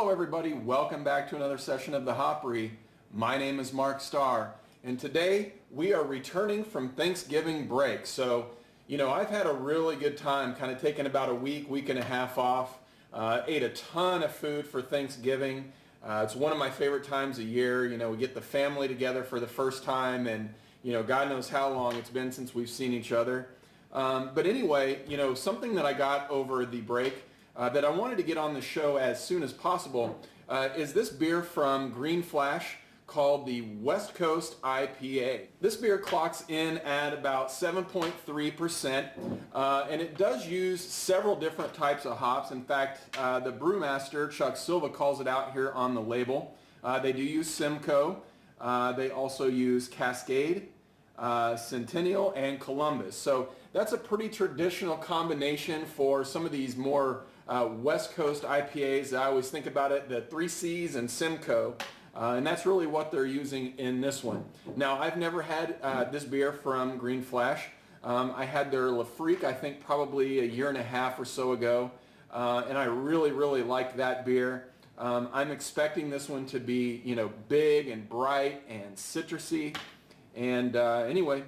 Hello everybody, welcome back to another session of the Hopry. My name is Mark Starr, and today we are returning from Thanksgiving break. So, I've had a really good time, kind of taking about a week and a half off. Ate a ton of food for Thanksgiving. It's one of my favorite times of year. We get the family together for the first time, and God knows how long it's been since we've seen each other. But anyway, something that I got over the break that I wanted to get on the show as soon as possible is this beer from Green Flash called the West Coast IPA. This beer clocks in at about 7.3%, and it does use several different types of hops. In fact, the brewmaster, Chuck Silva, calls it out here on the label. They do use Simcoe. They also use Cascade, Centennial, and Columbus. So that's a pretty traditional combination for some of these more West Coast IPAs. I always think about it, the 3 C's and Simcoe, and that's really what they're using in this one. Now, I've never had this beer from Green Flash. I had their La Freak, I think probably a year and a half or so ago, and I really liked that beer. I'm expecting this one to be, big and bright and citrusy. And anyway,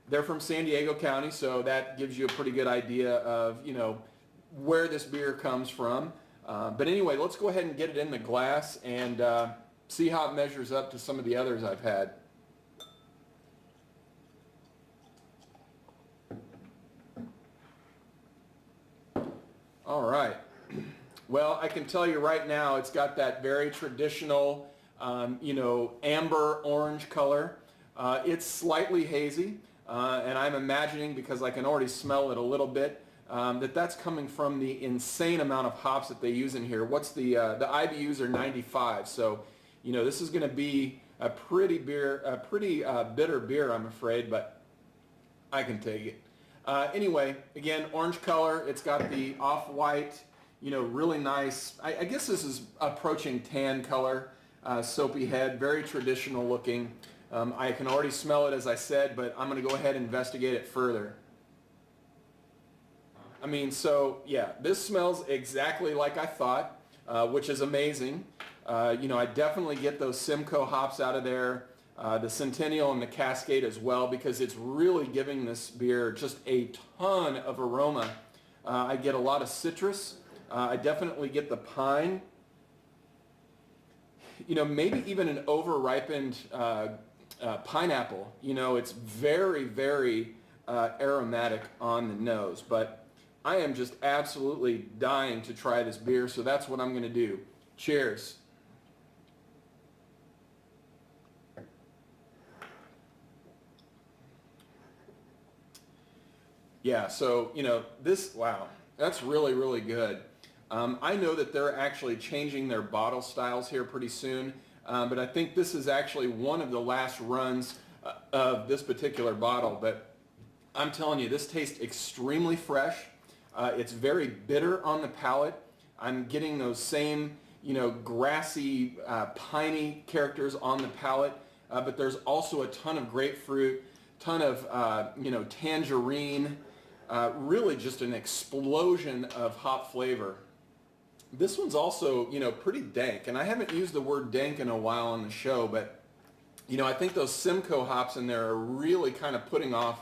they're from San Diego County, so that gives you a pretty good idea of, where this beer comes from. But anyway, let's go ahead and get it in the glass and see how it measures up to some of the others I've had. All right. Well, I can tell you right now, it's got that very traditional, amber orange color. It's slightly hazy, and I'm imagining, because I can already smell it a little bit, that's coming from the insane amount of hops that they use in here. The IBUs are 95, so this is going to be a pretty bitter beer, I'm afraid, but I can take it. Anyway, again, orange color. It's got the off-white, really nice. I guess this is approaching tan color, soapy head, very traditional looking. I can already smell it, as I said, but I'm going to go ahead and investigate it further. Yeah, this smells exactly like I thought, which is amazing. I definitely get those Simcoe hops out of there, the Centennial and the Cascade as well, because it's really giving this beer just a ton of aroma. I get a lot of citrus. I definitely get the pine. Maybe even an over-ripened pineapple. It's very aromatic on the nose, but I am just absolutely dying to try this beer, so that's what I'm going to do. Cheers. Yeah, so, wow, that's really good. I know that they're actually changing their bottle styles here pretty soon, but I think this is actually one of the last runs of this particular bottle. But I'm telling you, this tastes extremely fresh. It's very bitter on the palate. I'm getting those same, grassy, piney characters on the palate, but there's also a ton of grapefruit, ton of, tangerine, really just an explosion of hop flavor. This one's also, pretty dank, and I haven't used the word dank in a while on the show, but, I think those Simcoe hops in there are really kind of putting off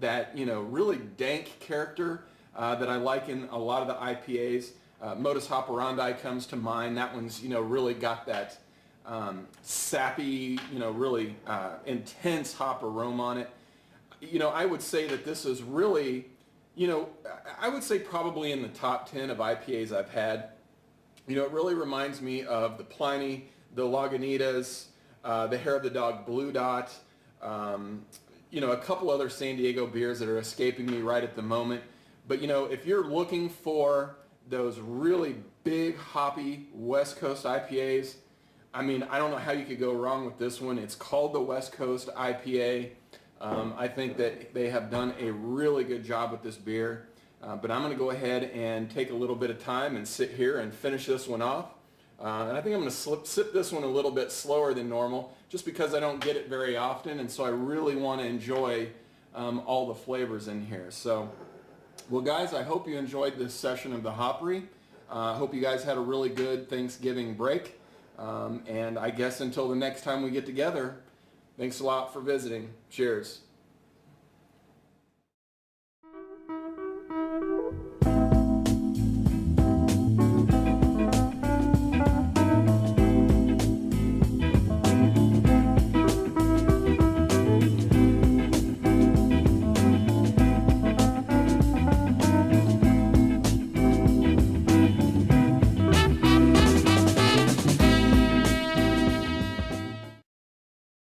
that, really dank character that I like in a lot of the IPAs. Modus Operandi comes to mind. That one's, really got that sappy, really intense hop aroma on it. I would say that this is really, I would say probably in the top 10 of IPAs I've had. It really reminds me of the Pliny, the Lagunitas, the Hair of the Dog Blue Dot, a couple other San Diego beers that are escaping me right at the moment. But if you're looking for those really big hoppy West Coast IPAs, I don't know how you could go wrong with this one. It's called the West Coast IPA. I think that they have done a really good job with this beer. But I'm going to go ahead and take a little bit of time and sit here and finish this one off. And I think I'm going to sip this one a little bit slower than normal, just because I don't get it very often, and so I really want to enjoy all the flavors in here. So, well guys, I hope you enjoyed this session of the Hopry. Hope you guys had a really good Thanksgiving break. And I guess until the next time we get together, thanks a lot for visiting. Cheers.